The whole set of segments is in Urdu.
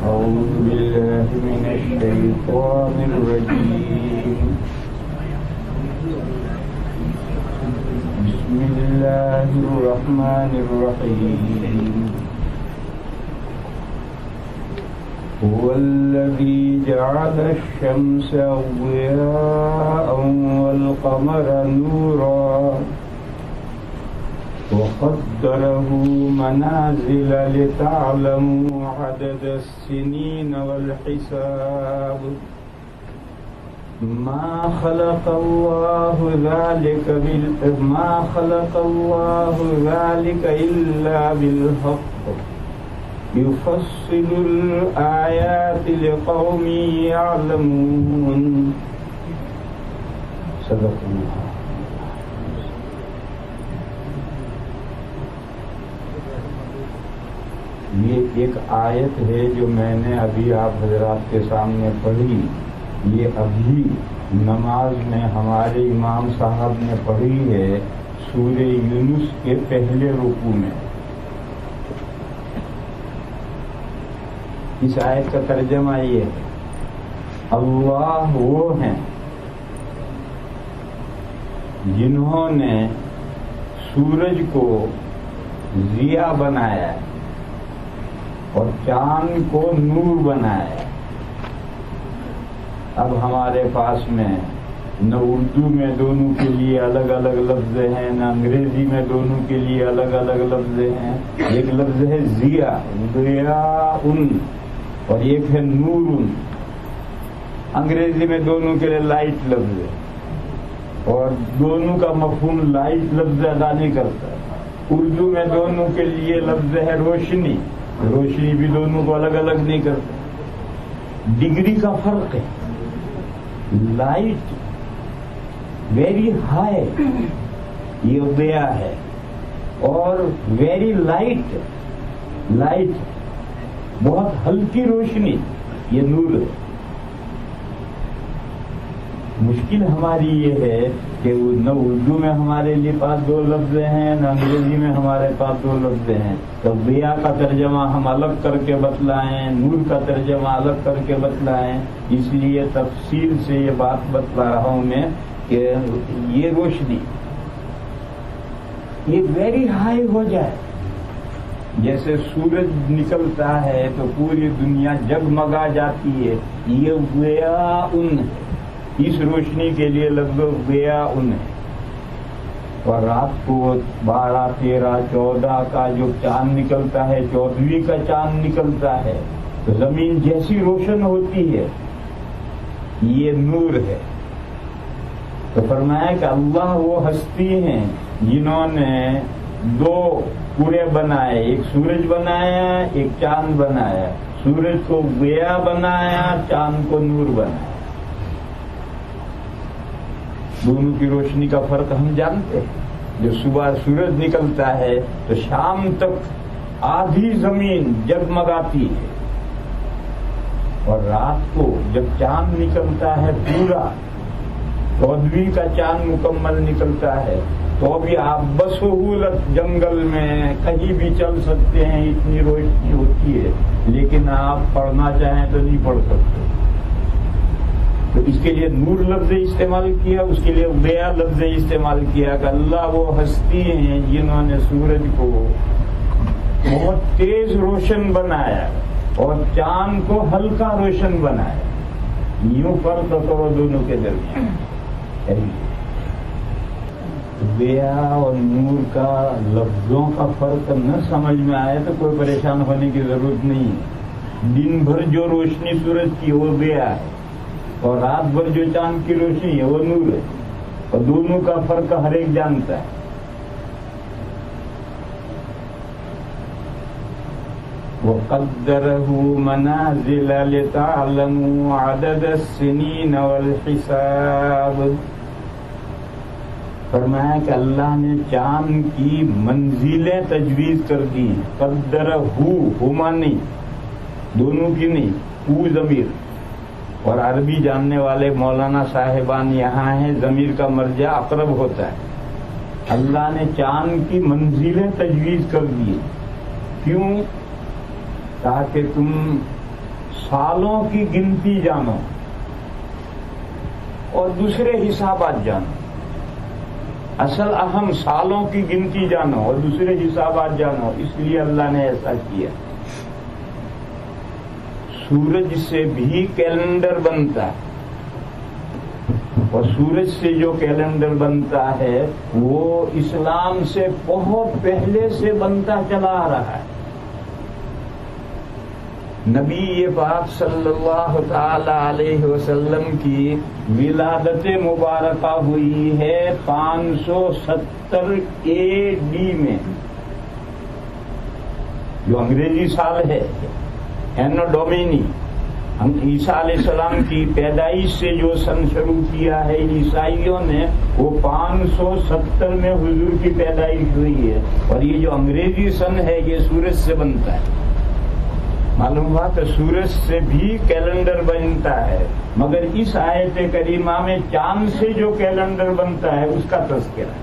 أعوذ بالله من الشيطان الرجيم. بسم الله الرحمن الرحيم. هو الذي جعل الشمس ضياء والقمر نورا وقدره منازل لتعلموا عدد السنين والحساب. ما خلق الله ذلك إلا بالحق يفصل الآيات لقوم يعلمون. صدق اللہ. یہ ایک آیت ہے جو میں نے ابھی آپ حضرات کے سامنے پڑھی. یہ ابھی نماز میں ہمارے امام صاحب نے پڑھی ہے سورہ یونس کے پہلے رکوع میں. اس آیت کا ترجمہ یہ ہے، اللہ وہ ہیں جنہوں نے سورج کو ضیاء بنایا ہے اور چاند کو نور بنایا ہے. اب ہمارے پاس میں نہ اردو میں دونوں کے لیے الگ الگ لفظ ہیں، نہ انگریزی میں دونوں کے لیے الگ الگ لفظ ہیں. ایک لفظ ہے ضیاء، اور ایک ہے نور. انگریزی میں دونوں کے لیے لائٹ لفظ ہے اور دونوں کا مفہوم لائٹ لفظ ادا نہیں کرتا. اردو میں دونوں کے لیے لفظ ہے روشنی. روشنی بھی دونوں کو الگ الگ نہیں کرتا. ڈگری کا فرق ہے. لائٹ ویری ہائی یہ ضیاء ہے اور ویری لائٹ بہت ہلکی روشنی یہ نور ہے. مشکل ہماری یہ ہے کہ نہ اردو میں ہمارے لیے پاس دو لفظ ہیں، نہ انگریزی میں ہمارے پاس دو لفظ ہیں. تو ضیاء کا ترجمہ ہم الگ کر کے بتلائیں، نور کا ترجمہ الگ کر کے بتلائیں. اس لیے تفصیل سے یہ بات بتلا رہا ہوں میں کہ یہ روشنی یہ ویری ہائی ہو جائے. جیسے سورج نکلتا ہے تو پوری دنیا جگمگا جاتی ہے. یہ ضیاء اس روشنی کے لیے لفظ ضیاء ہے. اور رات کو 12، 13، 14 کا جو چاند نکلتا ہے، 14ویں کا چاند نکلتا ہے تو زمین جیسی روشن ہوتی ہے یہ نور ہے. تو فرمایا کہ اللہ وہ ہستی ہیں جنہوں نے دو پورے بنائے، ایک سورج بنایا ایک چاند بنایا. سورج کو ضیاء بنایا، چاند کو نور بنایا. دونوں کی روشنی کا فرق ہم جانتے ہیں. جو صبح سورج نکلتا ہے تو شام تک آدھی زمین جگمگاتی ہے اور رات کو جب چاند نکلتا ہے پورا 14ویں کا چاند مکمل نکلتا ہے تو بھی آپ بسہولت جنگل میں کہیں بھی چل سکتے ہیں، اتنی روشنی ہوتی ہے. لیکن آپ پڑھنا چاہیں تو نہیں پڑھ سکتے. تو اس کے لیے نور لفظ استعمال کیا، اس کے لیے ضیاء لفظ استعمال کیا کہ اللہ وہ ہستی ہیں جنہوں نے سورج کو بہت تیز روشن بنایا اور چاند کو ہلکا روشن بنایا. یوں فرق کرو دونوں کے درمیان. ضیاء اور نور کا لفظوں کا فرق نہ سمجھ میں آئے تو کوئی پریشان ہونے کی ضرورت نہیں ہے. دن بھر جو روشنی سورج کی وہ ضیاء ہے اور رات بھر جو چاند کی روشنی ہے وہ نور ہے. اور دونوں کا فرق ہر ایک جانتا ہے. وَقَدَّرَهُ مَنَازِلَ لِتَعْلَمُوا عَدَدَ السِّنِينَ وَالْحِسَابِ. فرمایا کہ اللہ نے چاند کی منزلیں تجویز کر دی. قدرہ مانی دونوں کی نہیں، ضمیر. اور عربی جاننے والے مولانا صاحبان یہاں ہیں، ضمیر کا مرجع اقرب ہوتا ہے. اللہ نے چاند کی منزلیں تجویز کر دی. کیوں؟ تاکہ تم سالوں کی گنتی جانو اور دوسرے حسابات جانو. اصل اہم سالوں کی گنتی جانو اور دوسرے حسابات جانو. اس لیے اللہ نے ایسا کیا. سورج سے بھی کیلنڈر بنتا ہے اور سورج سے جو کیلنڈر بنتا ہے وہ اسلام سے بہت پہلے سے بنتا چلا آ رہا ہے. نبی پاک صلی اللہ تعالی علیہ وسلم کی ولادت مبارکہ ہوئی ہے 570 AD میں، جو انگریزی سال ہے اینو ڈومینی. ہم عیسیٰ علیہ السلام کی پیدائش سے جو سن شروع کیا ہے عیسائیوں نے، وہ 570 میں حضور کی پیدائش ہوئی ہے. اور یہ جو انگریزی سن ہے یہ سورج سے بنتا ہے. معلوم ہوا کہ سورج سے بھی کیلنڈر بنتا ہے، مگر اس آیت کریمہ میں چاند سے جو کیلنڈر بنتا ہے اس کا تذکرہ ہے.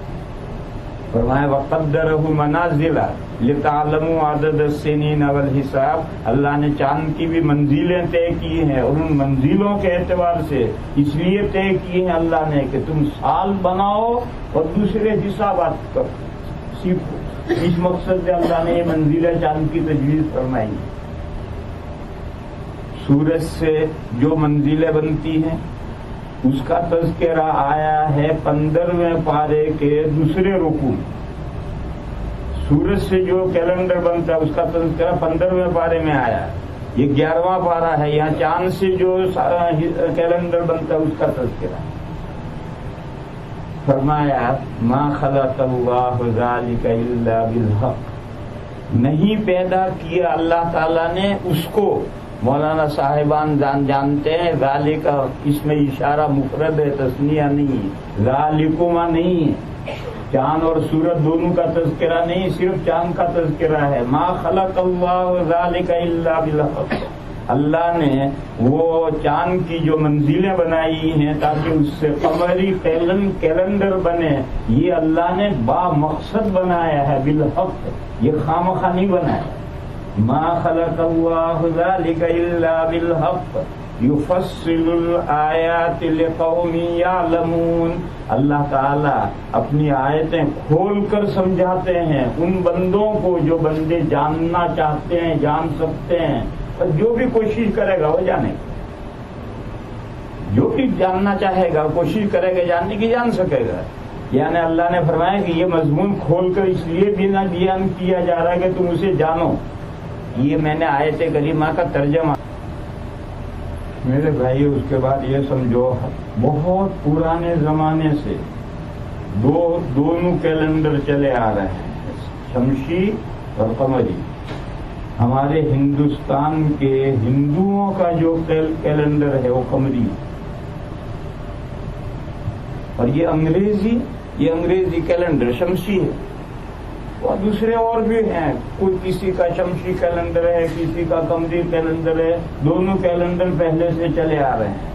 فرمایا وَقَدَّرَهُ مَنَازِلَ لِتَعْلَمُوا عَدَدَ السِّنِينَ وَالْحِسَابَ. اللہ نے چاند کی بھی منزلیں طے کی ہیں اور ان منزلوں کے اعتبار سے اس لیے طے کی ہیں اللہ نے کہ تم سال بناؤ اور دوسرے حسابات سیکھو. اس مقصد سے اللہ نے یہ منزلیں چاند کی تجویز فرمائی. سورج سے جو منزلیں بنتی ہیں اس کا تذکرہ آیا ہے 15ویں پارے کے دوسرے رکوع. سورج سے جو کیلنڈر بنتا ہے اس کا تذکرہ 15ویں پارے میں آیا. یہ 11واں پارہ ہے. یہاں چاند سے جو کیلنڈر بنتا ہے اس کا تذکرہ. فرمایا ما خلق اللہ ذلک الا بالحق. نہیں پیدا کیا اللہ تعالیٰ نے اس کو. مولانا صاحبان جانتے ہیں ذالک اس میں اشارہ مفرد ہے، تثنیہ نہیں ہے. ذالکما نہیں ہے. چاند اور سورج دونوں کا تذکرہ نہیں، صرف چاند کا تذکرہ ہے. ما خلق اللہ ذالک الا بالحق. اللہ نے وہ چاند کی جو منزلیں بنائی ہیں تاکہ اس سے قمری کیلنڈر بنے، یہ اللہ نے با مقصد بنایا ہے. بالحق، یہ خامخواہ نہیں بنایا. ما خلق اللہ ذلک الا بالحق یفصل الآیات لقوم یعلمون. اللہ تعالی اپنی آیتیں کھول کر سمجھاتے ہیں ان بندوں کو جو بندے جاننا چاہتے ہیں، جان سکتے ہیں. اور جو بھی کوشش کرے گا وہ جانے گا. جو بھی جاننا چاہے گا کوشش کرے گا جاننے کی، جان سکے گا. یعنی اللہ نے فرمایا کہ یہ مضمون کھول کر اس لیے بھی نہ بیان کیا جا رہا ہے کہ تم اسے جانو. یہ میں نے آیت کریمہ کا ترجمہ. میرے بھائی اس کے بعد یہ سمجھو بہت پرانے زمانے سے دونوں کیلنڈر چلے آ رہے ہیں، شمسی اور قمری. ہمارے ہندوستان کے ہندوؤں کا جو کیلنڈر ہے وہ قمری، اور یہ انگریزی کیلنڈر شمسی ہے. اور دوسرے اور بھی ہیں، کوئی کسی کا شمسی کیلنڈر ہے، کسی کا قمری کیلنڈر ہے. دونوں کیلنڈر پہلے سے چلے آ رہے ہیں.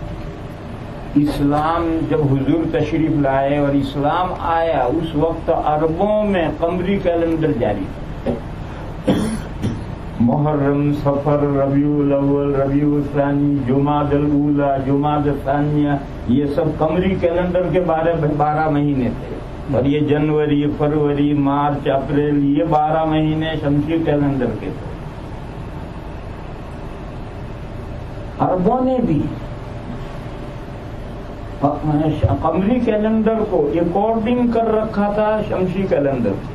اسلام جب حضور تشریف لائے اور اسلام آیا اس وقت عربوں میں قمری کیلنڈر جاری تھا. محرم، صفر، ربیع الاول، ربیع الثانی، جمادی الاولی، جمادی الثانیہ، یہ سب قمری کیلنڈر کے 12 مہینے تھے. اور یہ جنوری، فروری، مارچ، اپریل، یہ 12 مہینے شمسی کیلنڈر کے تھے. عربوں نے بھی قمری کیلنڈر کو ریکارڈنگ کر رکھا تھا شمسی کیلنڈر سے.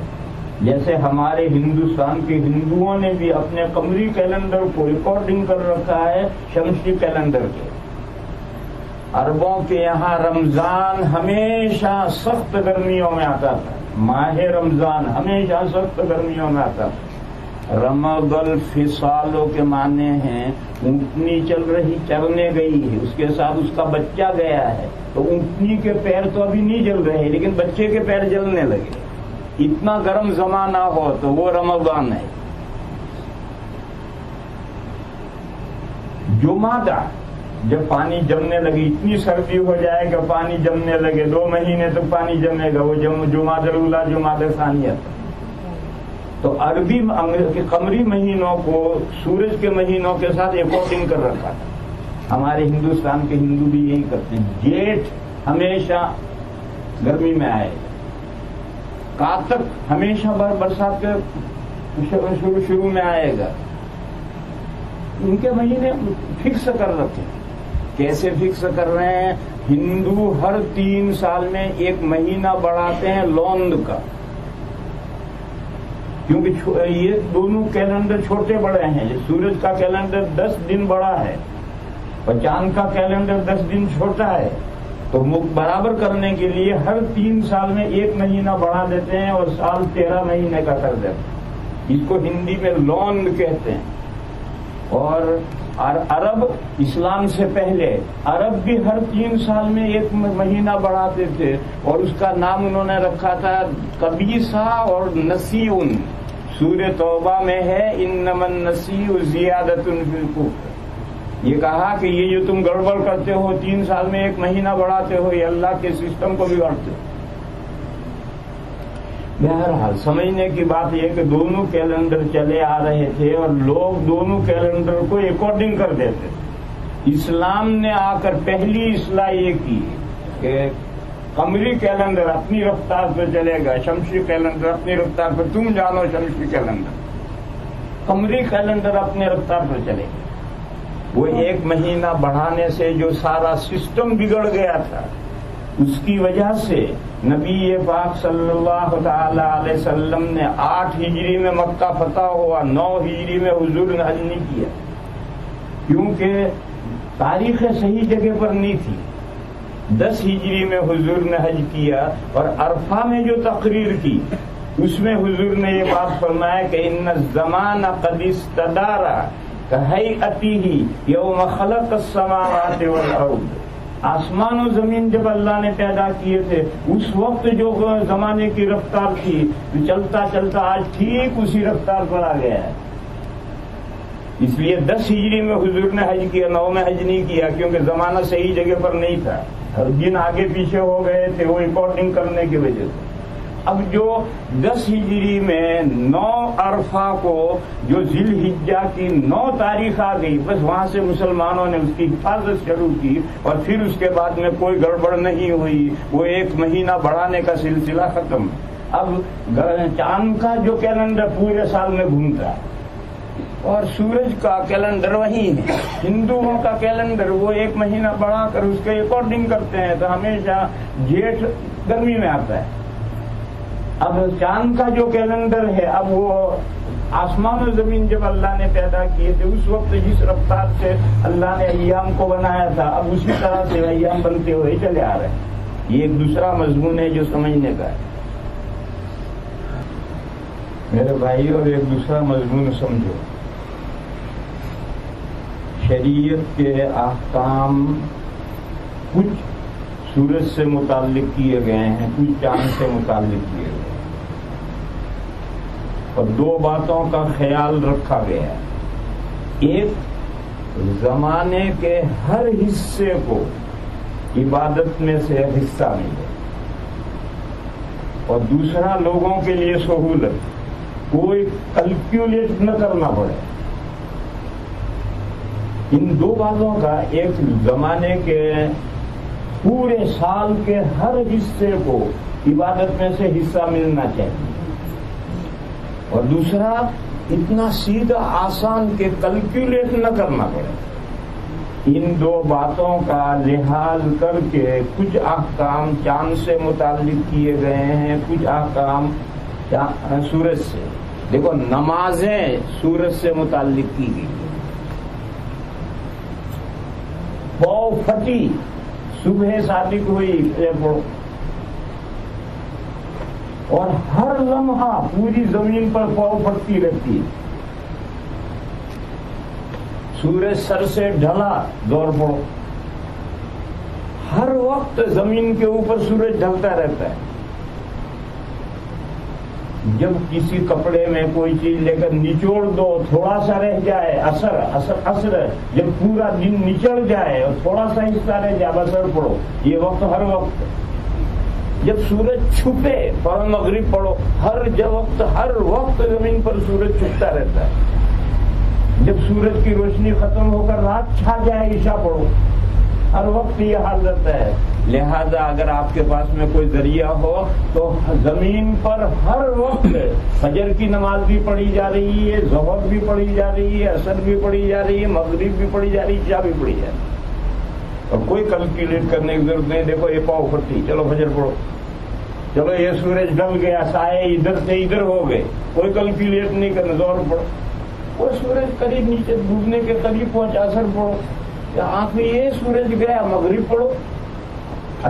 جیسے ہمارے ہندوستان کے ہندوؤں نے بھی اپنے قمری کیلنڈر کو ریکارڈنگ کر رکھا ہے شمسی کیلنڈر کے. عربوں کے یہاں رمضان ہمیشہ سخت گرمیوں میں آتا تھا. ماہ رمضان ہمیشہ سخت گرمیوں میں آتا تھا. رمض الفصالوں کے معنی ہیں اونٹنی چل رہی، چرنے گئی ہے، اس کے ساتھ اس کا بچہ گیا ہے، تو اونٹنی کے پیر تو ابھی نہیں جل رہے لیکن بچے کے پیر جلنے لگے. اتنا گرم زمانہ ہو تو وہ رمضان ہے. جمادہ، جب پانی جمنے لگی، اتنی سردی ہو جائے گا پانی جمنے لگے، 2 مہینے تک پانی جمے گا، وہ جمادی الاولی، جمادی ثانیہ. تو عربی کے قمری مہینوں کو سورج کے مہینوں کے ساتھ اکارڈنگ کر رکھا تھا. ہمارے ہندوستان کے ہندو بھی یہی کرتے ہیں. جیٹھ ہمیشہ گرمی میں آئے گا, کارتک ہمیشہ برسات کے شروع میں آئے گا. ان کے مہینے فکس کر رکھے. کیسے فکس کر رہے ہیں؟ ہندو ہر 3 سال میں ایک مہینہ بڑھاتے ہیں لوند کا, کیونکہ یہ دونوں کیلنڈر چھوٹے بڑے ہیں. سورج کا کیلنڈر 10 دن بڑا ہے اور چاند کا کیلنڈر 10 دن چھوٹا ہے. تو برابر کرنے کے لیے ہر 3 سال میں ایک مہینہ بڑھا دیتے ہیں اور سال 13 مہینے کا کر دیتے ہیں. اس کو ہندی میں لوند کہتے ہیں. اور عرب اسلام سے پہلے عرب بھی ہر 3 سال میں ایک مہینہ بڑھاتے تھے اور اس کا نام انہوں نے رکھا تھا قبیصہ اور نسیون. سورہ توبہ میں ہے انما النسیء زیادۃ فی الکفر. یہ کہا کہ یہ جو تم گڑبڑ کرتے ہو 3 سال میں ایک مہینہ بڑھاتے ہو, یہ اللہ کے سسٹم کو بگاڑتے ہو. بہرحال سمجھنے کی بات یہ کہ دونوں کیلنڈر چلے آ رہے تھے اور لوگ دونوں کیلنڈر کو اکارڈنگ کر دیتے تھے. اسلام نے آ کر پہلی اصلاح یہ کی کہ قمری کیلنڈر اپنی رفتار پہ چلے گا, شمسی کیلنڈر اپنی رفتار پہ, تم جانو شمسی کیلنڈر, قمری کیلنڈر اپنے رفتار پہ چلے گا. وہ ایک مہینہ بڑھانے سے جو سارا سسٹم بگڑ گیا تھا, اس کی وجہ سے نبی پاک صلی اللہ تعالی علیہ وسلم نے 8 ہجری میں مکہ فتح ہوا, 9 ہجری میں حضور نے حج نہیں کیا, کیونکہ تاریخ صحیح جگہ پر نہیں تھی. 10 ہجری میں حضور نے حج کیا اور عرفہ میں جو تقریر کی اس میں حضور نے یہ بات فرمایا کہ ان الزمان قد استدار کہیئتہ یوم خلق السماوات والارض. آسمان و زمین جب اللہ نے پیدا کیے تھے اس وقت جو زمانے کی رفتار تھی چلتا چلتا آج ٹھیک اسی رفتار پر آ گیا ہے. اس لیے 10 ہجری میں حضور نے حج کیا, 9 میں حج نہیں کیا, کیونکہ زمانہ صحیح جگہ پر نہیں تھا. ہر دن آگے پیچھے ہو گئے تھے وہ ریکارڈنگ کرنے کی وجہ سے. اب جو 10 ہجری میں 9 عرفہ کو جو ذی الحجہ کی 9 تاریخ آ گئی, بس وہاں سے مسلمانوں نے اس کی حفاظت شروع کی اور پھر اس کے بعد میں کوئی گڑبڑ نہیں ہوئی. وہ ایک مہینہ بڑھانے کا سلسلہ ختم. اب چاند کا جو کیلنڈر پورے سال میں گھومتا ہے اور سورج کا کیلنڈر وہی ہے. ہندوؤں کا کیلنڈر وہ ایک مہینہ بڑھا کر اس کے اکارڈنگ کرتے ہیں, تو ہمیشہ جیٹھ گرمی میں آتا ہے. اب چاند کا جو کیلنڈر ہے, اب وہ آسمان و زمین جب اللہ نے پیدا کیے تھے اس وقت جس رفتار سے اللہ نے ایام کو بنایا تھا, اب اسی طرح سے ایام بنتے ہوئے چلے آ رہے ہیں. یہ ایک دوسرا مضمون ہے جو سمجھنے کا ہے میرے بھائی. اور ایک دوسرا مضمون سمجھو, شریعت کے احکام کچھ سورج سے متعلق کیے گئے ہیں, کچھ چاند سے متعلق کیے گئے ہیں, اور 2 باتوں کا خیال رکھا گیا ہے. ایک زمانے کے ہر حصے کو عبادت میں سے حصہ ملے, اور دوسرا لوگوں کے لیے سہولت, کوئی کیلکولیٹ نہ کرنا پڑے. ان 2 باتوں کا, ایک زمانے کے پورے سال کے ہر حصے کو عبادت میں سے حصہ ملنا چاہیے, اور دوسرا اتنا سیدھا آسان کہ کیلکولیٹ نہ کرنا پڑے. ان 2 باتوں کا لحاظ کر کے کچھ احکام چاند سے متعلق کیے گئے ہیں, کچھ احکام سورج سے. دیکھو نمازیں سورج سے متعلق کی گئی, پاؤ پھٹی صبح صادق ہوئی پڑھو, اور ہر لمحہ پوری زمین پر پاؤ پھٹتی رہتی ہے. سورج سر سے ڈھلا دوڑ پڑو, ہر وقت زمین کے اوپر سورج ڈھلتا رہتا ہے. جب کسی کپڑے میں کوئی چیز لے کر نچوڑ دو, تھوڑا سا رہ جائے اثر, جب پورا دن نچڑ جائے اور تھوڑا سا حصہ رہ جائے اثر پڑو, یہ وقت ہر وقت. جب سورج چھپے فوراً مغرب پڑھو. ہر وقت زمین پر سورج چھپتا رہتا ہے. جب سورج کی روشنی ختم ہو کر رات چھا جائے عشاء پڑھو. ہر وقت یہ حال رہتا ہے. لہذا اگر آپ کے پاس میں کوئی ذریعہ ہو تو زمین پر ہر وقت فجر کی نماز بھی پڑھی جا رہی ہے, ظہر بھی پڑھی جا رہی ہے, عصر بھی پڑھی جا رہی ہے, مغرب بھی پڑھی جا رہی ہے, عشاء بھی پڑھی جا رہی ہے. اور کوئی کیلکولیٹ کرنے کی ضرورت نہیں. دیکھو یہ پاؤ پھٹی, چلو فجر پڑھو. چلو یہ سورج ڈل گیا, سائے ادھر سے ادھر ہو گئے, کوئی کیلکولیٹ نہیں کرنا, ظہر پڑھو. کوئی سورج قریب نیچے ڈوبنے کے قریب پہنچا, عصر پڑھو. آنکھ میں یہ سورج گیا, مغرب پڑھو.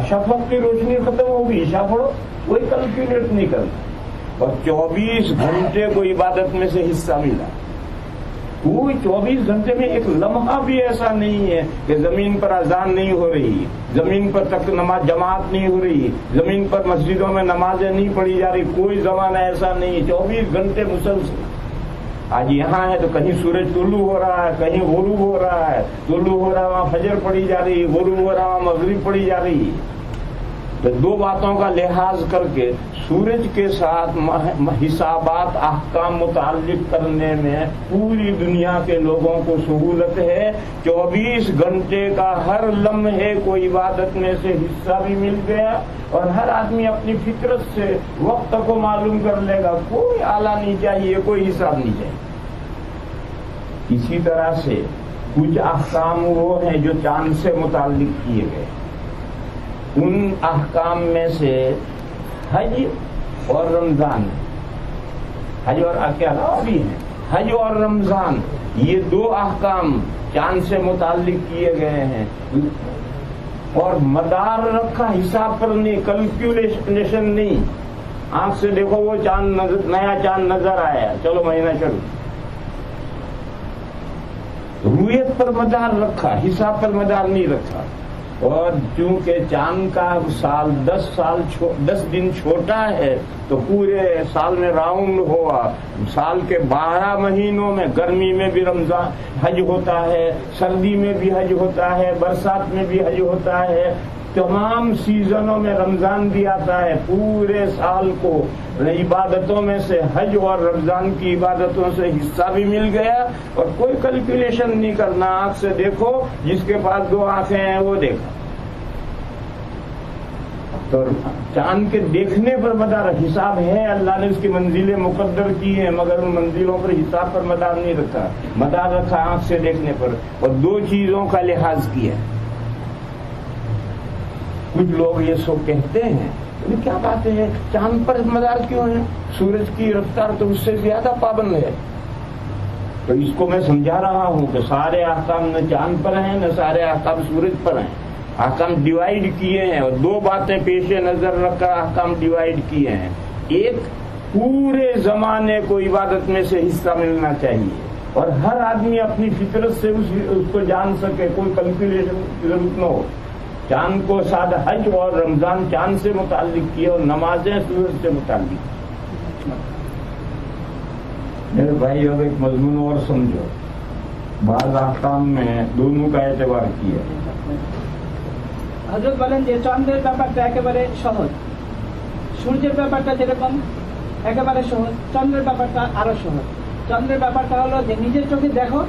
شفق کی روشنی ختم ہوگی, عشاء پڑھو. کوئی کیلکولیٹ نہیں کرنا. اور 24 گھنٹے کو عبادت میں سے حصہ ملا. کوئی 24 گھنٹے میں ایک لمحہ بھی ایسا نہیں ہے کہ زمین پر اذان نہیں ہو رہی, زمین پر تک نماز جماعت نہیں ہو رہی, زمین پر مسجدوں میں نمازیں نہیں پڑھی جا رہی. کوئی زمانہ ایسا نہیں ہے. 24 گھنٹے مسلسل. آج یہاں ہے تو کہیں سورج طلوع ہو رہا ہے, کہیں غروب ہو رہا ہے. طلوع ہو رہا ہے وہاں فجر پڑھی جا رہی ہے, غروب ہو رہا ہے وہاں مغرب پڑھی جا رہی ہے. تو دو باتوں کا لحاظ کر کے سورج کے ساتھ حسابات احکام متعلق کرنے میں پوری دنیا کے لوگوں کو سہولت ہے. 24 گھنٹے کا ہر لمحے کو عبادت میں سے حصہ بھی مل گیا اور ہر آدمی اپنی فطرت سے وقت کو معلوم کر لے گا. کوئی آلہ نہیں چاہیے, کوئی حساب نہیں چاہیے. اسی طرح سے کچھ احکام وہ ہیں جو چاند سے متعلق کیے گئے. ان احکام میں سے حج اور رمضان, حج اور کے علاوہ بھی ہیں, حج اور رمضان, یہ دو احکام چاند سے متعلق کیے گئے ہیں. اور مدار رکھا حساب پر نہیں, کیلکولیشن نہیں. آنکھ سے دیکھو وہ چاند نیا چاند نظر آیا, چلو مہینہ شروع. رویت پر مدار رکھا, حساب پر مدار نہیں رکھا. اور چونکہ چاند کا سال 10 دن چھوٹا ہے تو پورے سال میں راؤنڈ ہوا. سال کے 12 مہینوں میں گرمی میں بھی رمضان حج ہوتا ہے, سردی میں بھی حج ہوتا ہے, برسات میں بھی حج ہوتا ہے. تمام سیزنوں میں رمضان بھی آتا ہے. پورے سال کو عبادتوں میں سے حج اور رمضان کی عبادتوں سے حصہ بھی مل گیا. اور کوئی کیلکولیشن نہیں کرنا, آنکھ سے دیکھو, جس کے پاس 2 آنکھیں ہیں وہ دیکھا. تو چاند کے دیکھنے پر مدار حساب ہے, اللہ نے اس کی منزلیں مقدر کی ہیں, مگر ان منزلوں پر حساب پر مدار نہیں رکھا. مدار رکھا آنکھ سے دیکھنے پر, اور 2 چیزوں کا لحاظ کیا. کچھ لوگ یہ سو کہتے ہیں کیا بات ہے, چاند پر مدار کیوں ہے, سورج کی رفتار تو اس سے زیادہ پابند ہے. تو اس کو میں سمجھا رہا ہوں کہ سارے احکام نہ چاند پر ہیں نہ سارے احکام سورج پر ہیں. احکام ڈیوائیڈ کیے ہیں, اور 2 باتیں پیش نظر رکھ کر احکام ڈیوائیڈ کیے ہیں. ایک, پورے زمانے کو عبادت میں سے حصہ ملنا چاہیے اور ہر آدمی اپنی فطرت سے اس کو جان سکے, کوئی کیلکولیشن کی ضرورت نہ ہو. چاند کو سادہ حج اور رمضان چاند سے متعلق کیے اور نمازیں سورج سے متعلق. میرے بھائی اب ایک مضمون اور سمجھو, بعض احکام میں دونوں کا اعتبار کیا. হযরত বলেন যে চন্দ্রের ব্যাপারটা একেবারে সহজ, সূর্যের ব্যাপারটা যেরকম একেবারে সহজ, চন্দ্রের ব্যাপারটা আরো সহজ. চন্দ্রের ব্যাপারটা হলো যে নিজের চোখে দেখো,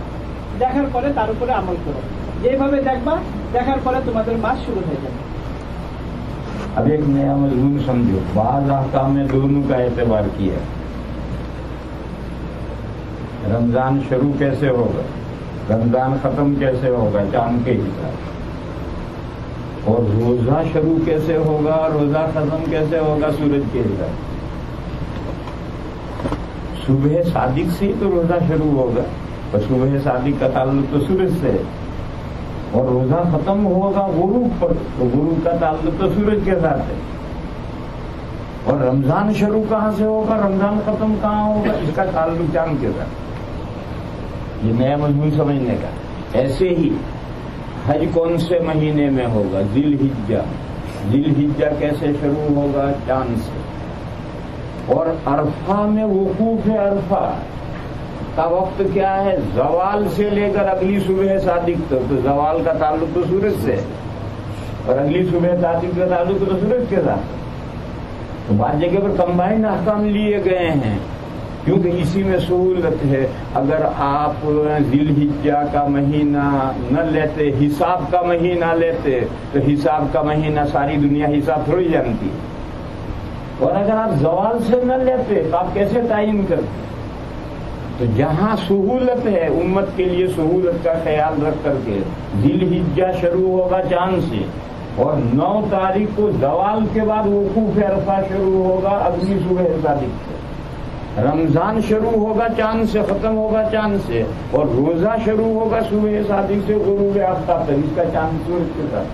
দেখার পরে তার উপরে আমল করো. যেভাবে দেখবা দেখার পরে তোমাদের মাস শুরু হয়ে যাবে. اب ایک نیا مضمون سمجھو, بعض احکام میں دونوں کا اعتبار کیا. رمضان شروع کیسے ہوگا, رمضان ختم کیسے ہوگا, چاند کے حساب. اور روزہ شروع کیسے ہوگا, روزہ ختم کیسے ہوگا, سورج کے حساب. صبح صادق سے تو روزہ شروع ہوگا, اور صبح صادق کا تعلق تو سورج سے ہے. اور روزہ ختم ہوگا غروب پر, تو غروب کا تعلق تو سورج کے ساتھ ہے. اور رمضان شروع کہاں سے ہوگا, رمضان ختم کہاں ہوگا, اس کا تعلق چاند کے ساتھ. یہ نیا مضمون سمجھنے کا. ایسے ہی حج کون سے مہینے میں ہوگا, ذی الحجہ. ذی الحجہ کیسے شروع ہوگا, چاند سے. اور عرفہ میں وقوف عرفہ کا وقت کیا ہے, زوال سے لے کر اگلی صبح صادق تک. تو زوال کا تعلق تو سورج سے ہے, اور اگلی صبح صادق کا تعلق تو سورج کے ساتھ. تو بعض جگہ پر کمبائنڈ احکام لیے گئے ہیں کیونکہ اسی میں سہولت ہے. اگر آپ ذی الحجہ کا مہینہ نہ لیتے، حساب کا مہینہ لیتے، تو حساب کا مہینہ ساری دنیا حساب تھوڑی جانتی ہے. اور اگر آپ زوال سے نہ لیتے تو آپ کیسے تعین کرتے؟ تو جہاں سہولت ہے امت کے لیے سہولت کا خیال رکھ کر کے ذی الحجہ شروع ہوگا چاند سے، اور 9 تاریخ کو زوال کے بعد وقوف عرفہ شروع ہوگا اگلی صبح صادق سے. رمضان شروع ہوگا چاند سے، ختم ہوگا چاند سے، اور روزہ شروع ہوگا صبح صادق سے غروب آفتاب تک، اس کا چاند سورج کے ساتھ.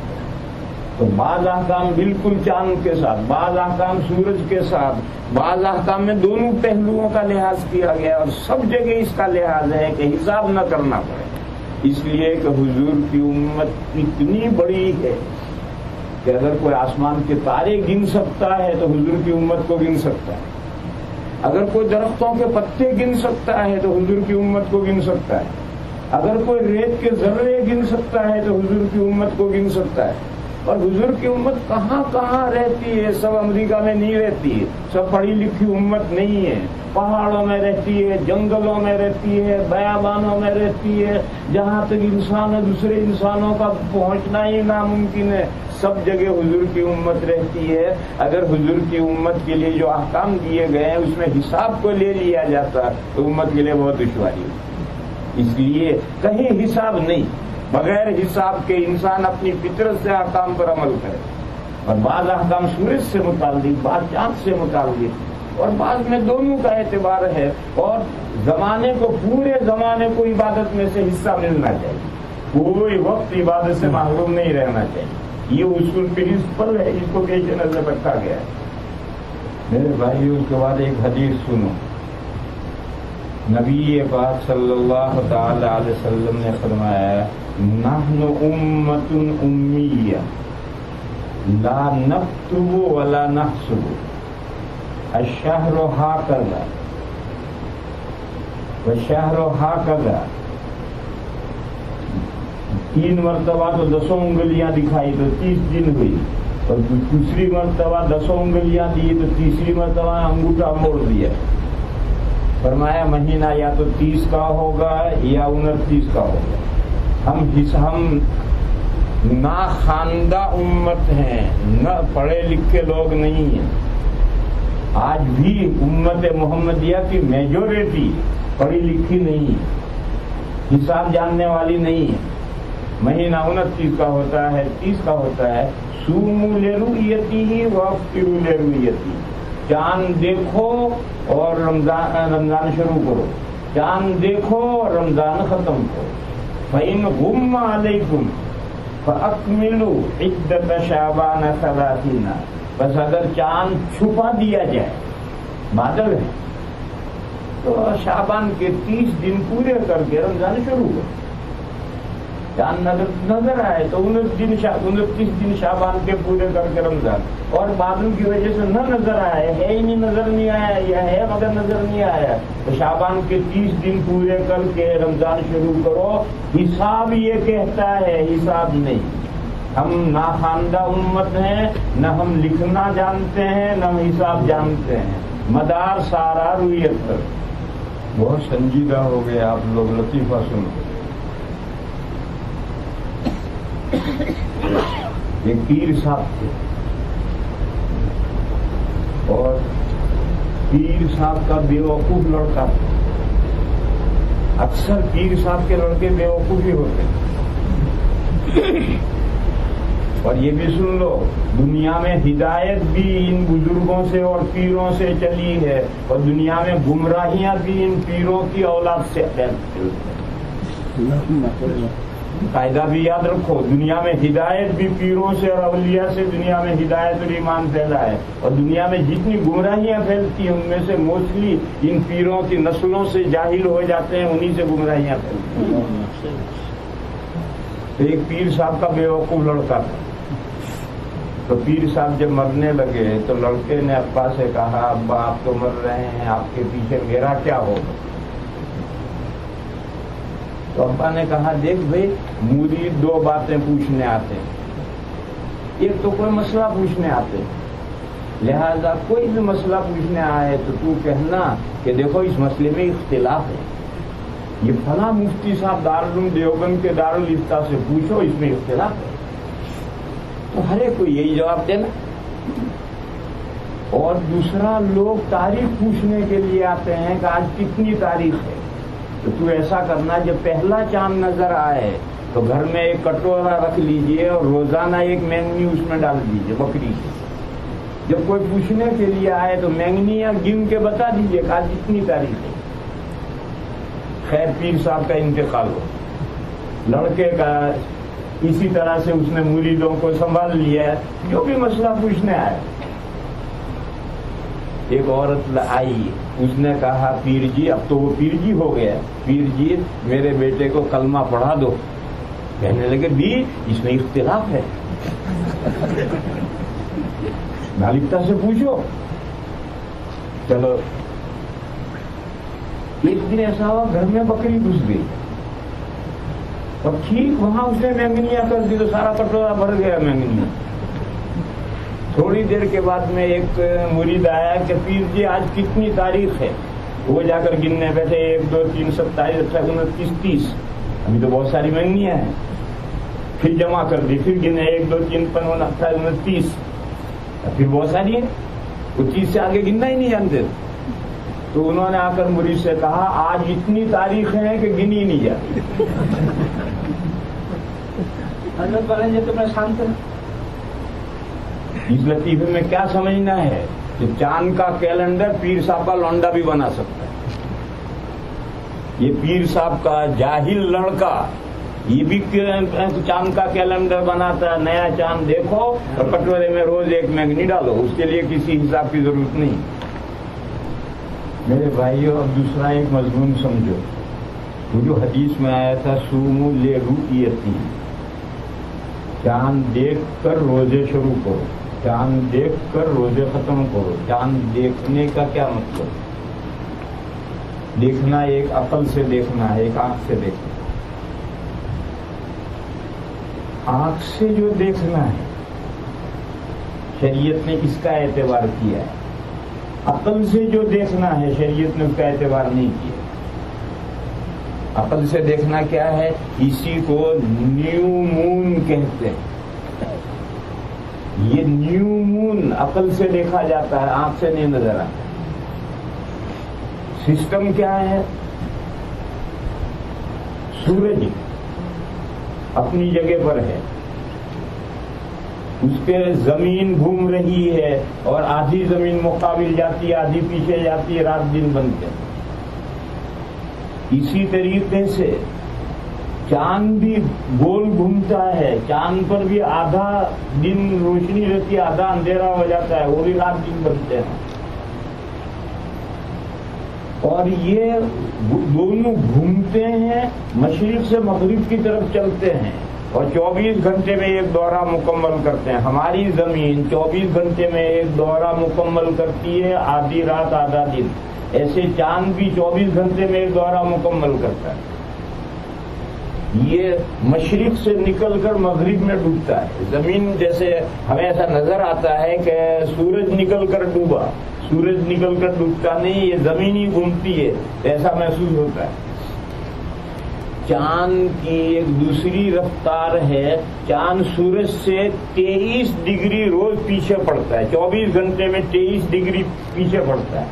تو بعض احکام بالکل چاند کے ساتھ، بعض احکام سورج کے ساتھ، بعض احکام میں دونوں پہلوؤں کا لحاظ کیا گیا، اور سب جگہ اس کا لحاظ ہے کہ حساب نہ کرنا پڑے. اس لیے کہ حضور کی امت اتنی بڑی ہے کہ اگر کوئی آسمان کے تارے گن سکتا ہے تو حضور کی امت کو گن سکتا ہے. اگر کوئی درختوں کے پتے گن سکتا ہے تو حضور کی امت کو گن سکتا ہے. اگر کوئی ریت کے ذرے گن سکتا ہے تو حضور کی امت کو گن سکتا ہے. اور حضور کی امت کہاں کہاں رہتی ہے؟ سب امریکہ میں نہیں رہتی ہے، سب پڑھی لکھی امت نہیں ہے. پہاڑوں میں رہتی ہے، جنگلوں میں رہتی ہے، بیابانوں میں رہتی ہے، جہاں تک انسان ہے دوسرے انسانوں کا پہنچنا ہی ناممکن ہے. سب جگہ حضور کی امت رہتی ہے. اگر حضور کی امت کے لیے جو احکام دیے گئے ہیں اس میں حساب کو لے لیا جاتا تو امت کے لیے بہت دشواری ہے. اس لیے کہیں حساب نہیں، بغیر حساب کے انسان اپنی فطرت سے احکام پر عمل کرے. اور بعض احکام سورج سے متعلق، بعض چاند سے متعلق، اور بعض میں دونوں کا اعتبار ہے. اور زمانے کو، پورے زمانے کو عبادت میں سے حصہ ملنا چاہیے، کوئی وقت عبادت سے محروم نہیں رہنا چاہیے. یہ اصول پرنسپل ہے، اس کو پیش نظر رکھا گیا ہے. میرے بھائی اس کے بعد ایک حدیث سنو. نبی پاک صلی اللہ تعالی علیہ وسلم نے فرمایا نحن امت امیہ لا نکتب ولا نحسب الشہر ہاکذا والشہر ہاکذا. 3 مرتبہ تو 10 انگلیاں دکھائی تو 30 دن ہوئی، اور دوسری مرتبہ 10 انگلیاں دی تو تیسری مرتبہ انگوٹھا موڑ دیا. فرمایا مہینہ یا تو 30 کا ہوگا یا 29 کا ہوگا. ہم ناخواندہ امت ہیں، نہ پڑھے لکھے لوگ نہیں ہیں. آج بھی امت محمدیہ کی میجورٹی پڑھی لکھی نہیں ہے، حساب جاننے والی نہیں ہے. مہینہ 29 کا ہوتا ہے، 30 کا ہوتا ہے. صوموا لرؤیتہ وافطروا لرؤیتہ. چاند دیکھو اور رمضان شروع کرو، چاند دیکھو اور رمضان ختم کرو. فَإِنْ غُمَّ عَلَيْكُمْ فَأَكْمِلُوا عِدَّةَ شَعْبَانَ 30. بس اگر چاند چھپا دیا جائے، بادل ہے، تو شعبان کے 30 دن پورے کر کے رمضان شروع کرو. چاند نظر آئے تو 29 دن شعبان کے پورے کر کے رمضان. اور بادل کی وجہ سے نہ نظر آئے، ہے ہی نہیں، نظر نہیں آیا، یا ہے مگر نظر نہیں آیا، تو شعبان کے 30 دن پورے کر کے رمضان شروع کرو. حساب یہ کہتا ہے، حساب نہیں. ہم ناخواندہ امت ہیں، نہ ہم لکھنا جانتے ہیں نہ ہم حساب جانتے ہیں. مدار سارا رویت پر. بہت سنجیدہ ہو گئے آپ لوگ، لطیفہ سنو. ایک پیر صاحب تھے، اور پیر صاحب کا بیوقوف لڑکا تھا. اکثر پیر صاحب کے لڑکے بیوقوف ہی ہوتے ہیں. اور یہ بھی سن لو، دنیا میں ہدایت بھی ان بزرگوں سے اور پیروں سے چلی ہے، اور دنیا میں گمراہیاں بھی ان پیروں کی اولاد سے. قاعدہ بھی یاد رکھو، دنیا میں ہدایت بھی پیروں سے اور اولیاء سے دنیا میں ہدایت اور ایمان پھیلا ہے. اور دنیا میں جتنی گمراہیاں پھیلتی ہیں ان میں سے موسٹلی ان پیروں کی نسلوں سے جاہل ہو جاتے ہیں، انہی سے گمراہیاں پھیلتی ہیں. تو ایک پیر صاحب کا بیوقوف لڑکا تھا. تو پیر صاحب جب مرنے لگے تو لڑکے نے ابا سے کہا ابا آپ تو مر رہے ہیں، آپ کے پیچھے میرا کیا ہوگا؟ تو ابا نے کہا دیکھ بھائی، مرید 2 باتیں پوچھنے آتے ہیں. ایک تو کوئی مسئلہ پوچھنے آتے ہیں، لہذا کوئی بھی مسئلہ پوچھنے آئے تو تو کہنا کہ دیکھو اس مسئلے میں اختلاف ہے، یہ فلاں مفتی صاحب دارالعلوم دیوبند کے دارالافتاء سے پوچھو، اس میں اختلاف ہے، تو ہر ایک کو یہی جواب دینا۔ اور دوسرا، لوگ تاریخ پوچھنے کے لیے آتے ہیں کہ آج کتنی تاریخ ہے، تو ایسا کرنا جب پہلا چاند نظر آئے تو گھر میں ایک کٹورا رکھ لیجئے اور روزانہ ایک مینگنی اس میں ڈال دیجئے بکری کی۔ جب کوئی پوچھنے کے لیے آئے تو مینگنیاں گن کے بتا دیجئے کہ آج کتنی تاریخ ہے۔ خیر، پیر صاحب کا انتقال ہو، لڑکے کا اسی طرح سے اس نے مریدوں کو سنبھال لیا ہے، جو بھی مسئلہ پوچھنے آئے۔ ایک عورت آئی، اس نے کہا پیر جی، اب تو وہ پیر جی ہو گیا، پیر جی میرے بیٹے کو کلمہ پڑھا دو۔ کہنے لگے بھی اس میں اختلاف ہے، مالکتا سے پوچھو۔ چلو، ایک دن ایسا ہوا گھر میں بکری گھس گئی، اور ٹھیک وہاں اس نے مینگنیاں کر دی تو سارا کٹورا بھر گیا مینگنیاں۔ تھوڑی دیر کے بعد میں ایک مرید آیا کہ پیر جی آج کتنی تاریخ ہے؟ وہ جا کر گننے بیٹھے، 1 2 3 27 28 29 30، ابھی تو بہت ساری مہنگیاں ہیں۔ پھر جمع کر دی، پھر گنے 1 2 3 5 28 29 30، پھر بہت ساری ہیں، وہ 30 سے آگے گننا ہی نہیں جانتے۔ تو انہوں نے آ کر مرید سے کہا آج اتنی تاریخیں ہیں کہ گنی نہیں جاتی۔ حضرت بولیں گے تمہیں شانت ہے۔ اس لطیفے میں کیا سمجھنا ہے کہ چاند کا کیلنڈر پیر صاحب کا لونڈا بھی بنا سکتا ہے۔ یہ پیر صاحب کا جاہل لڑکا یہ بھی چاند کا کیلنڈر بناتا ہے، نیا چاند دیکھو اور کٹورے میں روز ایک مینگنی ڈالو، اس کے لیے کسی حساب کی ضرورت نہیں۔ میرے بھائیو، اب دوسرا ایک مضمون سمجھو، وہ جو حدیث میں آیا تھا سومو لرؤیتہ، چاند دیکھ کر روزے شروع کرو، چاند دیکھ کر روزے ختم کرو۔ چاند دیکھنے کا کیا مطلب؟ دیکھنا ایک عقل سے دیکھنا ہے، ایک آنکھ سے دیکھنا۔ آنکھ سے جو دیکھنا ہے شریعت نے اس کا اعتبار کیا ہے، عقل سے جو دیکھنا ہے شریعت نے اس کا اعتبار نہیں کیا۔ عقل سے دیکھنا کیا ہے؟ اسی کو نیو مون کہتے ہیں۔ یہ نیو مون عقل سے دیکھا جاتا ہے، آنکھ سے نہیں نظر آتا۔ سسٹم کیا ہے؟ سورج اپنی جگہ پر ہے، اس پہ زمین گھوم رہی ہے اور آدھی زمین مقابل جاتی ہے، آدھی پیچھے جاتی ہے، رات دن بنتے ہیں۔ اسی طریقے سے چاند بھی گول گھومتا ہے، چاند پر بھی آدھا دن روشنی رہتی ہے، آدھا اندھیرا ہو جاتا ہے، وہ بھی رات دن بنتے ہیں۔ اور یہ دونوں گھومتے ہیں، مشرق سے مغرب کی طرف چلتے ہیں اور 24 گھنٹے میں ایک دورہ مکمل کرتے ہیں۔ ہماری زمین 24 گھنٹے میں ایک دورہ مکمل کرتی ہے، آدھی رات آدھا دن۔ ایسے چاند بھی 24 گھنٹے میں ایک دورہ مکمل کرتا ہے۔ یہ مشرق سے نکل کر مغرب میں ڈوبتا ہے۔ زمین جیسے ہمیں ایسا نظر آتا ہے کہ سورج نکل کر ڈوبا، سورج نکل کر ڈوبتا نہیں، یہ زمین ہی گھومتی ہے، ایسا محسوس ہوتا ہے۔ چاند کی ایک دوسری رفتار ہے، چاند سورج سے 23 ڈگری روز پیچھے پڑتا ہے، 24 گھنٹے میں 23 ڈگری پیچھے پڑتا ہے۔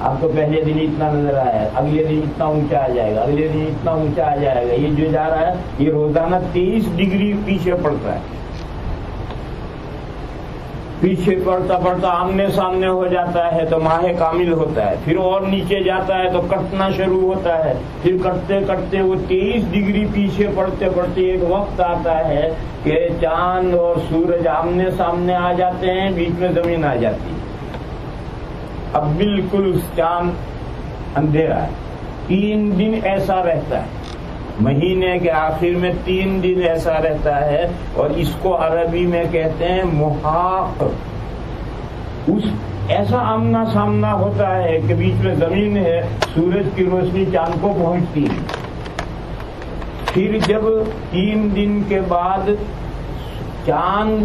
آپ کو پہلے دن اتنا نظر آیا، اگلے دن اتنا اونچا آ جائے گا، اگلے دن اتنا اونچا آ جائے گا، یہ جو جا رہا ہے یہ روزانہ 23 ڈگری پیچھے پڑتا ہے۔ پیچھے پڑتا پڑتا آمنے سامنے ہو جاتا ہے تو ماہ کامل ہوتا ہے، پھر اور نیچے جاتا ہے تو کٹنا شروع ہوتا ہے، پھر کٹتے کٹتے وہ 23 ڈگری پیچھے پڑتے پڑتے ایک وقت آتا ہے کہ چاند اور سورج آمنے سامنے آ جاتے ہیں، بیچ میں زمین آ جاتی ہے۔ اب بالکل چاند اندھیرا ہے، 3 دن ایسا رہتا ہے، مہینے کے آخر میں 3 دن ایسا رہتا ہے، اور اس کو عربی میں کہتے ہیں محاق۔ اس ایسا آمنا سامنا ہوتا ہے کہ بیچ میں زمین ہے، سورج کی روشنی چاند کو پہنچتی ہے۔ پھر جب 3 دن کے بعد چاند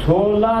16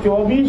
24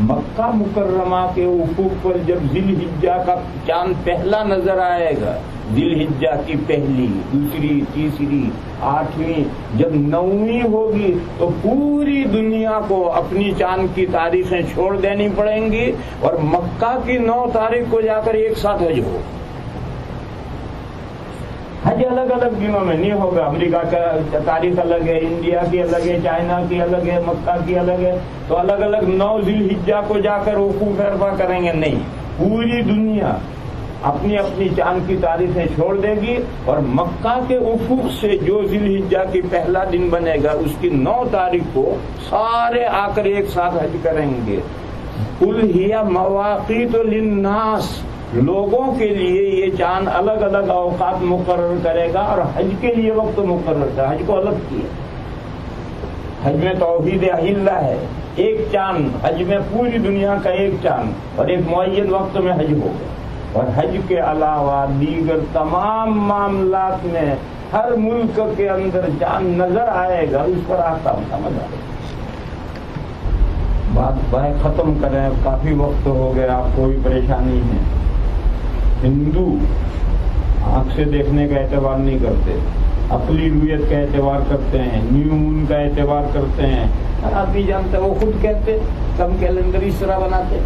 مکہ مکرمہ کے افق پر جب ذی الحجہ کا چاند پہلا نظر آئے گا، ذی الحجہ کی پہلی، دوسری، تیسری، آٹھویں، جب نویں ہوگی تو پوری دنیا کو اپنی چاند کی تاریخیں چھوڑ دینی پڑیں گی اور مکہ کی 9 تاریخ کو جا کر ایک ساتھ حج ہو۔ حج الگ الگ دنوں میں نہیں ہوگا، امریکہ کا تاریخ الگ ہے، انڈیا کی الگ ہے، چائنا کی الگ ہے، مکہ کی الگ ہے، تو الگ الگ 9 ذی الحجہ کو جا کر وقوف عرفہ کریں گے، نہیں، پوری دنیا اپنی اپنی چاند کی تاریخیں چھوڑ دے گی اور مکہ کے افق سے جو ذی الحجہ کی پہلا دن بنے گا اس کی 9 تاریخ کو سارے آ کر ایک ساتھ حج کریں گے۔ قل ہی مواقیت للناس، لوگوں کے لیے یہ چاند الگ الگ اوقات مقرر کرے گا اور حج کے لیے وقت مقرر تھا، حج کو الگ کیا۔ حج میں توحید اہلہ ہے، ایک چاند، حج میں پوری دنیا کا ایک چاند اور ایک معین وقت میں حج ہوگا۔ اور حج کے علاوہ دیگر تمام معاملات میں ہر ملک کے اندر چاند نظر آئے گا، اس پر آتا سمجھ آئے گا۔ بات ختم کریں، کافی وقت ہو گیا، آپ کو بھی پریشانی ہے۔ ہندو آنکھ سے دیکھنے کا اعتبار نہیں کرتے، عقلی رویت کا اعتبار کرتے ہیں، نیو مون کا اعتبار کرتے ہیں، ہر آدمی جانتا ہے، وہ خود کہتے کم کیلنڈر اس طرح بناتے۔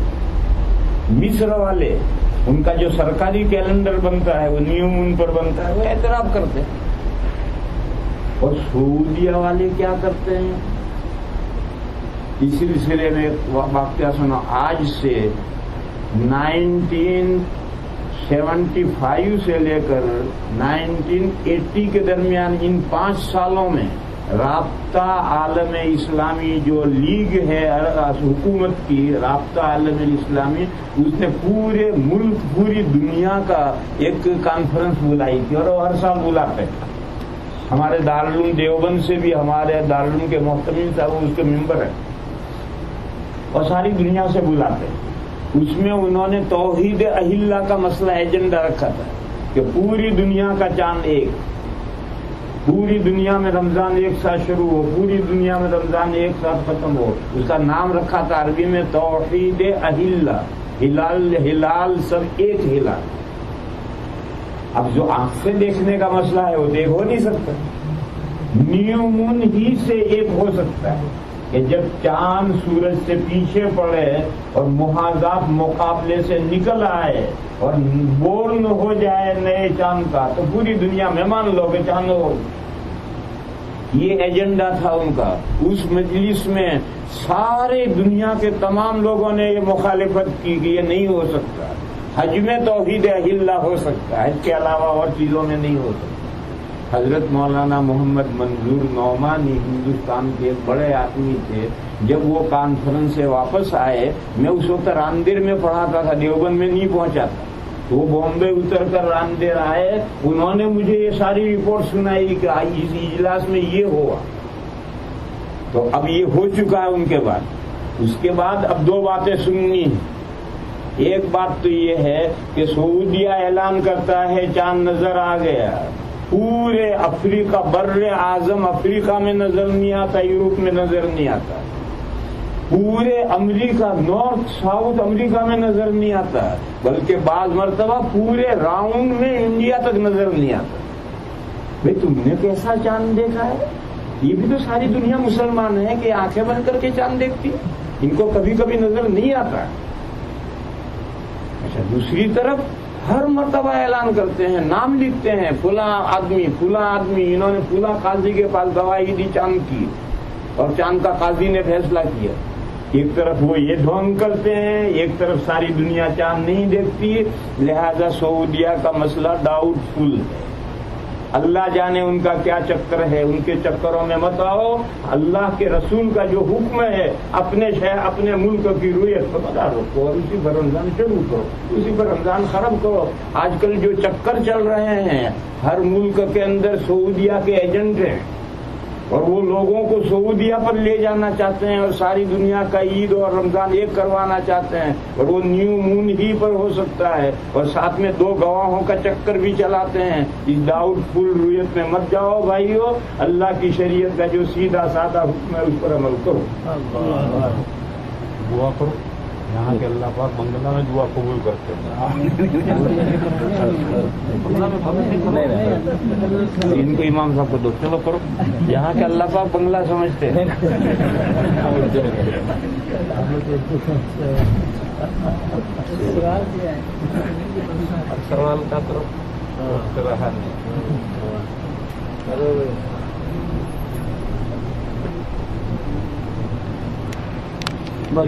مصر والے ان کا جو سرکاری کیلنڈر بنتا ہے وہ نیو مون پر بنتا ہے، وہ اعتراف کرتے ہیں۔ اور سعودیہ والے کیا کرتے ہیں؟ اس سلسلے میں ایک واقعہ سنا، آج سے 1975 سے لے کر 1980 کے درمیان ان 5 سالوں میں رابطہ عالم اسلامی جو لیگ ہے حکومت کی، رابطہ عالم اسلامی، اس نے پورے ملک، پوری دنیا کا ایک کانفرنس بلائی تھی اور وہ ہر سال بلاتے ہیں۔ ہمارے دارالعلوم دیوبند سے بھی، ہمارے دارالعلوم کے محتمین صاحب اس کے ممبر ہیں اور ساری دنیا سے بلاتے ہیں۔ اس میں انہوں نے توحید اہلہ کا مسئلہ ایجنڈا رکھا تھا کہ پوری دنیا کا چاند ایک، پوری دنیا میں رمضان ایک ساتھ شروع ہو، پوری دنیا میں رمضان ایک ساتھ ختم ہو۔ اس کا نام رکھا تھا عربی میں توحید اہلہ، ہلال سب ایک ہلال۔ اب جو آنکھ سے دیکھنے کا مسئلہ ہے وہ دیکھ ہو نہیں سکتا، نیو مون ہی سے ایک ہو سکتا ہے کہ جب چاند سورج سے پیچھے پڑے اور محاذات مقابلے سے نکل آئے اور بورن ہو جائے نئے چاند کا، تو پوری دنیا میں مان لو کہ چاند ہو۔ یہ ایجنڈا تھا ان کا۔ اس مجلس میں سارے دنیا کے تمام لوگوں نے یہ مخالفت کی کہ یہ نہیں ہو سکتا، حج میں توحید اہلہ ہو سکتا ہے، حج کے علاوہ اور چیزوں میں نہیں ہو سکتا۔ حضرت مولانا محمد منظور نعمانی ہندوستان کے ایک بڑے آدمی تھے، جب وہ کانفرنس سے واپس آئے، میں اس وقت راندیر میں پڑھاتا تھا، دیوبند میں نہیں پہنچا تھا، تو وہ بامبے اتر کر راندیر آئے، انہوں نے مجھے یہ ساری رپورٹ سنائی کہ اس اجلاس میں یہ ہوا۔ تو اب یہ ہو چکا ہے ان کے بعد، اس کے بعد اب 2 باتیں سننی ہیں۔ ایک بات تو یہ ہے کہ سعودیہ اعلان کرتا ہے چاند نظر آ گیا، پورے افریقہ، بر اعظم افریقہ میں نظر نہیں آتا، یورپ میں نظر نہیں آتا، پورے امریکہ، نارتھ ساؤتھ امریکہ میں نظر نہیں آتا، بلکہ بعض مرتبہ پورے راؤنڈ میں انڈیا تک نظر نہیں آتا۔ بھئی تم نے کیسا چاند دیکھا ہے؟ یہ بھی تو ساری دنیا مسلمان ہے کہ آنکھیں بند کر کے چاند دیکھتی، ان کو کبھی کبھی نظر نہیں آتا۔ اچھا، دوسری طرف ہر مرتبہ اعلان کرتے ہیں، نام لکھتے ہیں، فلاں آدمی، انہوں نے فلاں قاضی کے پاس گواہی دی چاند کی اور چاند کا قاضی نے فیصلہ کیا۔ ایک طرف وہ یہ ڈھونگ کرتے ہیں، ایک طرف ساری دنیا چاند نہیں دیکھتی، لہذا سعودیہ کا مسئلہ ڈاؤٹ فل ہے۔ اللہ جانے ان کا کیا چکر ہے، ان کے چکروں میں مت آؤ۔ اللہ کے رسول کا جو حکم ہے، اپنے ملک کی رویت کو بتا رکھو اور اسی پر رمضان شروع کرو، اسی پر رمضان ختم کرو۔ آج کل جو چکر چل رہے ہیں ہر ملک کے اندر سعودیہ کے ایجنٹ ہیں اور وہ لوگوں کو سعودیہ پر لے جانا چاہتے ہیں اور ساری دنیا کا عید اور رمضان ایک کروانا چاہتے ہیں، اور وہ نیو مون ہی پر ہو سکتا ہے، اور ساتھ میں 2 گواہوں کا چکر بھی چلاتے ہیں۔ اس ڈاؤٹ فل رویت میں مت جاؤ بھائیو، اللہ کی شریعت کا جو سیدھا سادہ حکم ہے اس پر عمل کرو۔ دعا کرو۔ یہاں کے اللہ پاک بنگلہ میں دعا قبول کرتے ہیں. ان کو امام صاحب کو دو, چلو کرو. یہاں کے اللہ پاک بنگلہ سمجھتے ہیں. سوال کا کرو رہا نہیں.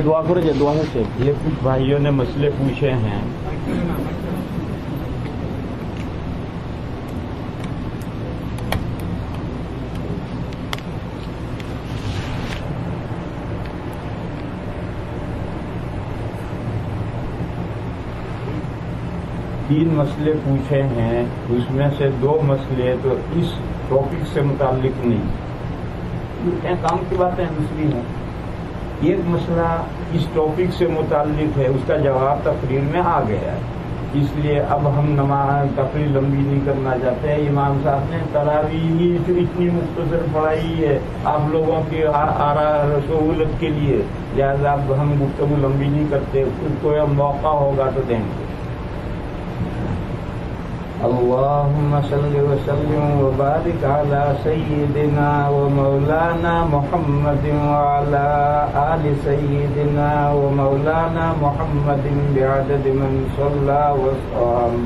دعا کرو جی, دعا سے. یہ کچھ بھائیوں نے مسئلے پوچھے ہیں. تین مسئلے پوچھے ہیں, اس میں سے دو مسئلے تو اس ٹاپک سے متعلق نہیں, کام کی باتیں دوسری ہیں. ایک مسئلہ اس ٹاپک سے متعلق ہے, اس کا جواب تقریر میں آ گیا ہے, اس لیے اب ہم نماز تقریر لمبی نہیں کرنا چاہتے. امام صاحب نے تراویح اتنی مختصر پڑھائی ہے آپ لوگوں کی سہولت کے لیے, لہٰذا اب ہم گفتگو لمبی نہیں کرتے, کوئی موقع ہوگا تو دیں گے. اللهم صل وسلم وبارك على سيدنا ومولانا محمد وعلى آل سيدنا ومولانا محمد بعدد من صلى وصام.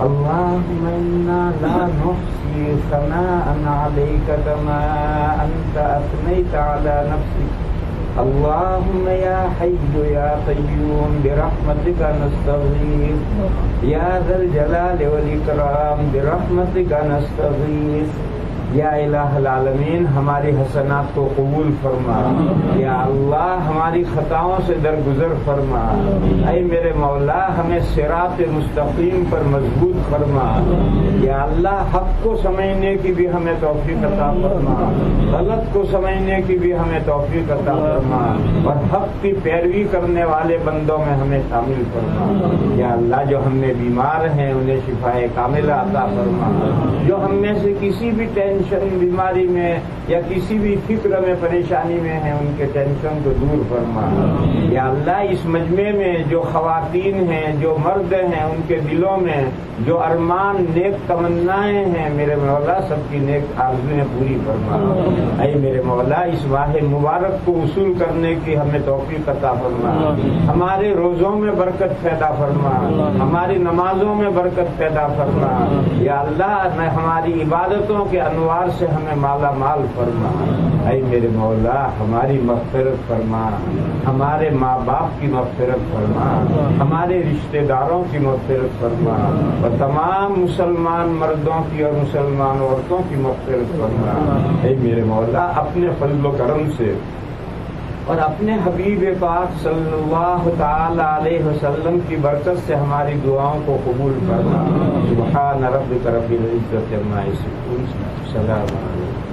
اللهم إنا لا نحصي ثناء عليك كما أنت أثنيت على نفسك. اللهم يا حي يا قيوم برحمتك نستغيث, يا ذا الجلال والإكرام برحمتك نستغيث. یا الہ العالمین ہماری حسنات کو قبول فرما, یا اللہ ہماری خطاؤں سے درگزر فرما. اے میرے مولا ہمیں صراط مستقیم پر مضبوط فرما. یا اللہ حق کو سمجھنے کی بھی ہمیں توفیق عطا فرما, غلط کو سمجھنے کی بھی ہمیں توفیق عطا فرما, اور حق کی پیروی کرنے والے بندوں میں ہمیں شامل فرما. یا اللہ جو ہم میں بیمار ہیں انہیں شفاء کاملہ عطا فرما, جو ہم میں سے کسی بھی ٹینشن بیماری میں یا کسی بھی فکر میں پریشانی میں ہیں ان کے ٹینشن کو دور فرما. یا اللہ اس مجمع میں جو خواتین ہیں جو مرد ہیں ان کے دلوں میں جو ارمان نیک تمنائیں ہیں میرے مولا سب کی نیک آرزویں پوری فرما. اے میرے مولا اس ماہ مبارک کو وصول کرنے کی ہمیں توفیق عطا فرما. ہمارے روزوں میں برکت پیدا فرما, ہماری نمازوں میں برکت پیدا فرما. یا اللہ ہماری عبادتوں کے انوار سے ہمیں مالا مال فرما. اے میرے مولا ہماری مغفرت فرما, ہمارے ماں باپ کی مغفرت فرما, ہمارے رشتہ داروں کی مغفرت فرما, اور تمام مسلمان مردوں کی اور مسلمان عورتوں کی مغفرت فرما. اے میرے مولا اپنے فضل و کرم سے اور اپنے حبیب پاک صلی اللہ تعالی علیہ وسلم کی برکت سے ہماری دعاؤں کو قبول فرما. سبحان ربک رب العزت عما یصفون, سلام علیکم.